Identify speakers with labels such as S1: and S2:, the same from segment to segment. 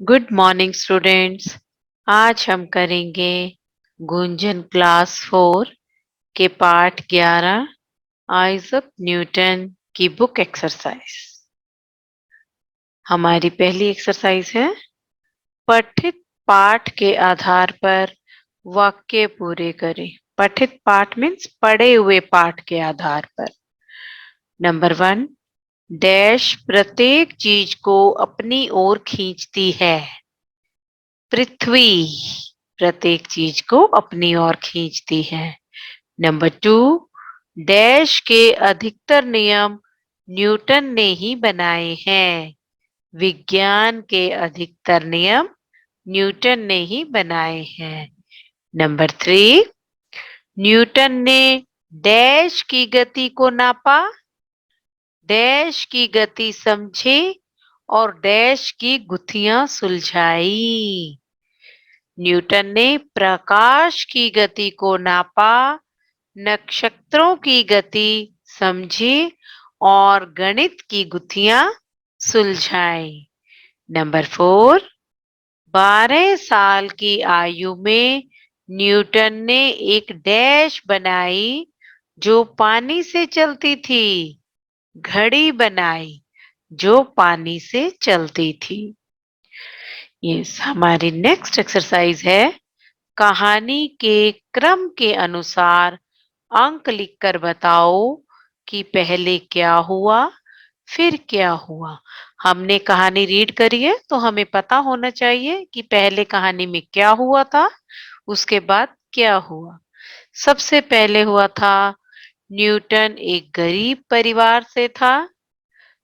S1: Good morning students. आज हम करेंगे गुंजन क्लास 4 के पाठ 11 आइजक न्यूटन की बुक एक्सरसाइज। हमारी पहली एक्सरसाइज है पठित पाठ के आधार पर वाक्य पूरे करें। पठित पाठ मीन्स पढ़े हुए पाठ के आधार पर। नंबर 1, डैश प्रत्येक चीज को अपनी ओर खींचती है। पृथ्वी प्रत्येक चीज को अपनी ओर खींचती है। नंबर 2, डैश के अधिकतर नियम न्यूटन ने ही बनाए हैं। विज्ञान के अधिकतर नियम न्यूटन ने ही बनाए हैं। नंबर 3, न्यूटन ने डैश की गति को नापा, डैश की गति समझी और डैश की गुत्थियां सुलझाई। न्यूटन ने प्रकाश की गति को नापा, नक्षत्रों की गति समझी और गणित की गुत्थियां सुलझाई। नंबर 4, 12 साल की आयु में न्यूटन ने एक डैश बनाई जो पानी से चलती थी। घड़ी बनाई जो पानी से चलती थी। यस, हमारी नेक्स्ट एक्सरसाइज है कहानी के क्रम के अनुसार अंक लिखकर बताओ कि पहले क्या हुआ फिर क्या हुआ। हमने कहानी रीड करी है तो हमें पता होना चाहिए कि पहले कहानी में क्या हुआ था, उसके बाद क्या हुआ। सबसे पहले हुआ था न्यूटन एक गरीब परिवार से था।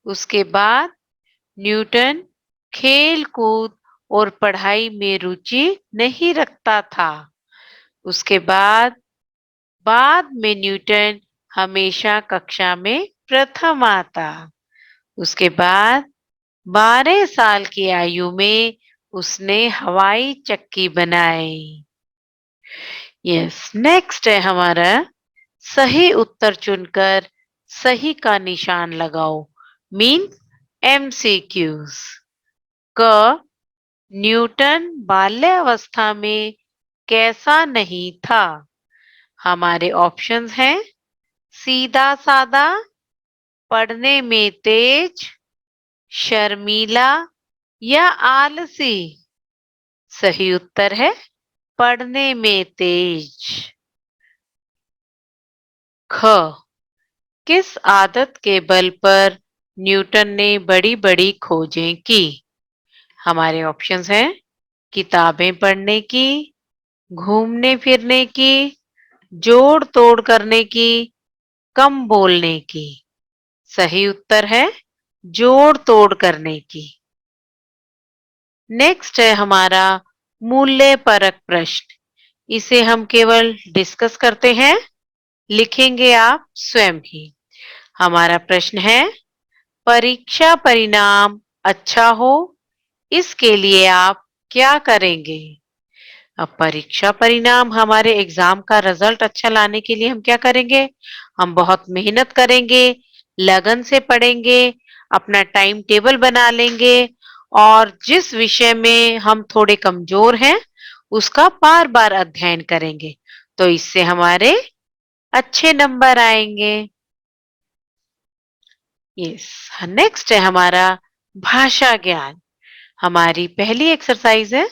S1: उसके बाद न्यूटन खेल कूद और पढ़ाई में रुचि नहीं रखता था। उसके बाद बाद में न्यूटन हमेशा कक्षा में प्रथम आता। उसके बाद 12 साल की आयु में उसने हवाई चक्की बनाई। यस, नेक्स्ट है हमारा सही उत्तर चुनकर सही का निशान लगाओ मीन एमसीक्यूज। क, न्यूटन बाल्यावस्था में कैसा नहीं था। हमारे ऑप्शंस हैं सीधा सादा, पढ़ने में तेज, शर्मीला या आलसी। सही उत्तर है पढ़ने में तेज। ख, किस आदत के बल पर न्यूटन ने बड़ी बड़ी खोजें की। हमारे ऑप्शंस हैं किताबें पढ़ने की, घूमने फिरने की, जोड़ तोड़ करने की, कम बोलने की। सही उत्तर है जोड़ तोड़ करने की। नेक्स्ट है हमारा मूल्य परक प्रश्न। इसे हम केवल डिस्कस करते हैं, लिखेंगे आप स्वयं ही। हमारा प्रश्न है परीक्षा परिणाम अच्छा हो इसके लिए आप क्या करेंगे। अब परीक्षा परिणाम हमारे एग्जाम का रिजल्ट अच्छा लाने के लिए हम क्या करेंगे। हम बहुत मेहनत करेंगे, लगन से पढ़ेंगे, अपना टाइम टेबल बना लेंगे और जिस विषय में हम थोड़े कमजोर हैं उसका बार बार अध्ययन करेंगे तो इससे हमारे अच्छे नंबर आएंगे। यस, नेक्स्ट है हमारा भाषा ज्ञान। हमारी पहली एक्सरसाइज है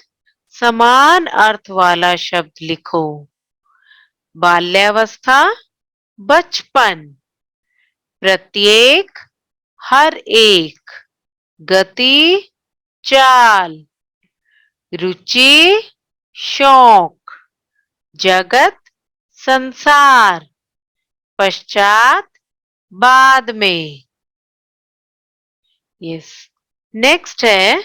S1: समान अर्थ वाला शब्द लिखो। बाल्यावस्था, बचपन, प्रत्येक, हर एक, गति, चाल, रुचि, शौक, जगत, संसार, पश्चात, बाद में। यस, नेक्स्ट है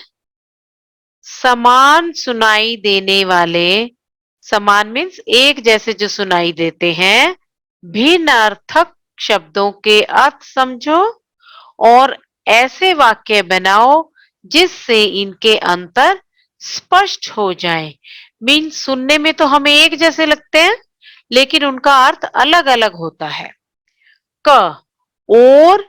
S1: समान सुनाई देने वाले। समान मीन्स एक जैसे जो सुनाई देते हैं, भिन्न अर्थक शब्दों के अर्थ समझो और ऐसे वाक्य बनाओ जिससे इनके अंतर स्पष्ट हो जाए। मीन्स सुनने में तो हमें एक जैसे लगते हैं लेकिन उनका अर्थ अलग अलग होता है। क, और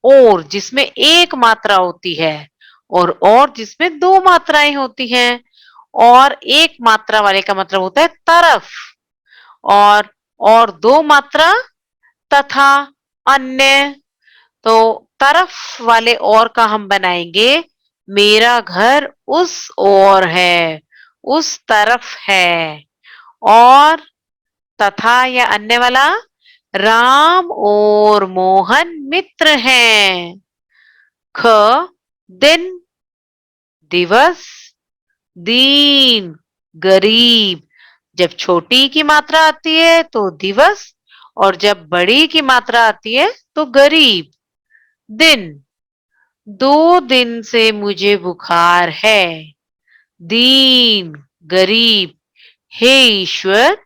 S1: और जिसमें एक मात्रा होती है और जिसमें दो मात्राएं होती हैं। और एक मात्रा वाले का मतलब होता है तरफ। और दो मात्रा तथा अन्य। तो तरफ वाले और का हम बनाएंगे मेरा घर उस ओर है, उस तरफ है। और तथा या अन्य वाला राम और मोहन मित्र हैं। ख दिन, दिवस, दीन, गरीब। जब छोटी की मात्रा आती है तो दिवस, और जब बड़ी की मात्रा आती है तो गरीब। दिन, 2 दिन से मुझे बुखार है। दीन, गरीब, हे ईश्वर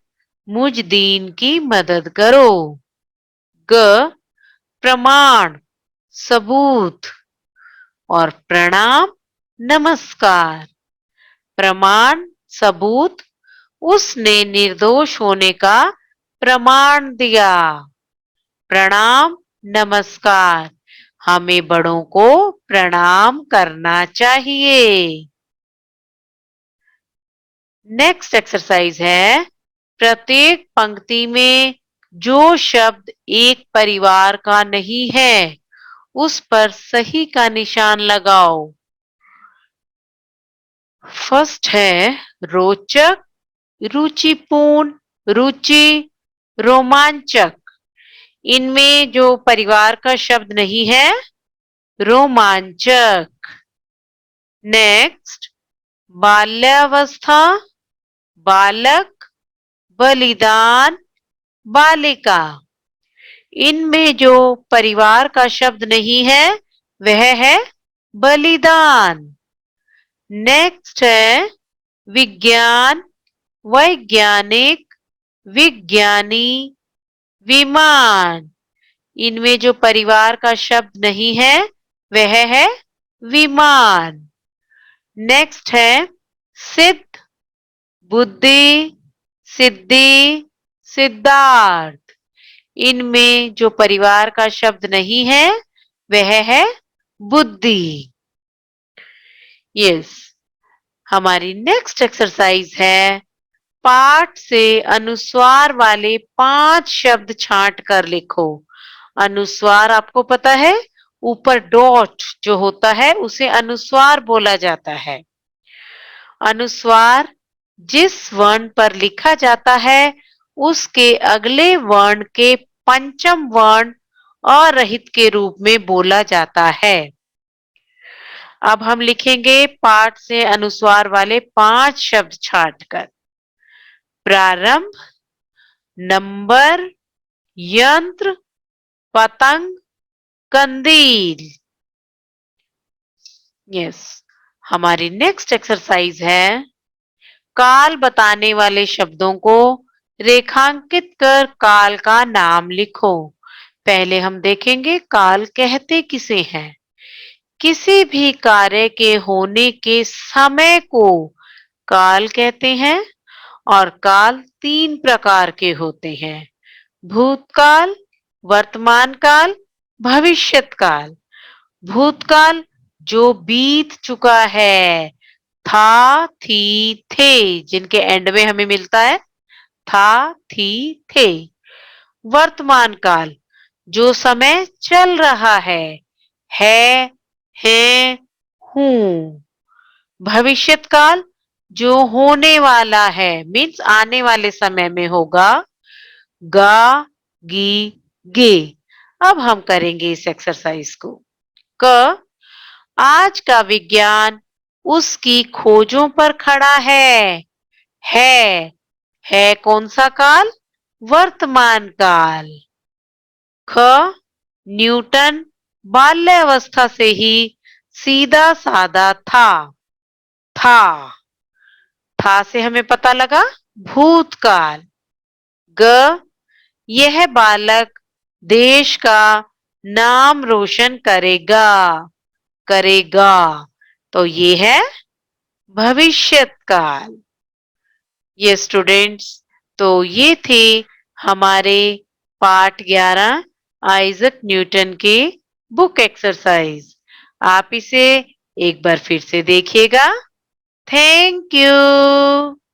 S1: मुझ दीन की मदद करो। ग प्रमाण, सबूत। और प्रणाम, नमस्कार। प्रमाण, सबूत, उसने निर्दोष होने का प्रमाण दिया। प्रणाम, नमस्कार, हमें बड़ों को प्रणाम करना चाहिए। नेक्स्ट एक्सरसाइज है, प्रत्येक पंक्ति में जो शब्द एक परिवार का नहीं है उस पर सही का निशान लगाओ। फर्स्ट है रोचक, रुचिपूर्ण, रुचि, रोमांचक। इनमें जो परिवार का शब्द नहीं है रोमांचक। नेक्स्ट, बाल्यावस्था, बालक, बलिदान, बालिका। इनमें जो परिवार का शब्द नहीं है वह है बलिदान। नेक्स्ट है विज्ञान, वैज्ञानिक, विज्ञानी, विमान। इनमें जो परिवार का शब्द नहीं है वह है विमान। नेक्स्ट है सिद्ध, बुद्धि, सिद्धि, सिद्धार्थ। इनमें जो परिवार का शब्द नहीं है वह है बुद्धि। यस, हमारी नेक्स्ट एक्सरसाइज है, पाठ से अनुस्वार वाले 5 शब्द छांट कर लिखो। अनुस्वार आपको पता है, ऊपर डॉट जो होता है उसे अनुस्वार बोला जाता है। अनुस्वार जिस वर्ण पर लिखा जाता है उसके अगले वर्ण के पंचम वर्ण अरहित के रूप में बोला जाता है। अब हम लिखेंगे पाठ से अनुस्वार वाले 5 शब्द छांटकर। प्रारंभ, नंबर, यंत्र, पतंग, कंदील। यस, हमारी नेक्स्ट एक्सरसाइज है, काल बताने वाले शब्दों को रेखांकित कर काल का नाम लिखो। पहले हम देखेंगे काल कहते किसे हैं। किसी भी कार्य के होने के समय को काल कहते हैं। और काल 3 प्रकार के होते हैं, भूतकाल, वर्तमान काल, भविष्यत काल। भूतकाल जो बीत चुका है, था, थी, थे, जिनके एंड में हमें मिलता है था, थी, थे। वर्तमान काल जो समय चल रहा है, हूं। भविष्यत काल जो होने वाला है, मीन्स आने वाले समय में होगा, गा, गी, गे। अब हम करेंगे इस एक्सरसाइज को। क, आज का विज्ञान उसकी खोजों पर खड़ा है। है कौन सा काल? वर्तमान काल। ख, न्यूटन बाल्यावस्था से ही सीधा साधा था। था से हमें पता लगा भूतकाल। ग, यह बालक देश का नाम रोशन करेगा। तो ये है भविष्यत काल। ये स्टूडेंट्स, तो ये थे हमारे पाठ 11 आइजक न्यूटन के बुक एक्सरसाइज। आप इसे एक बार फिर से देखिएगा। Thank you.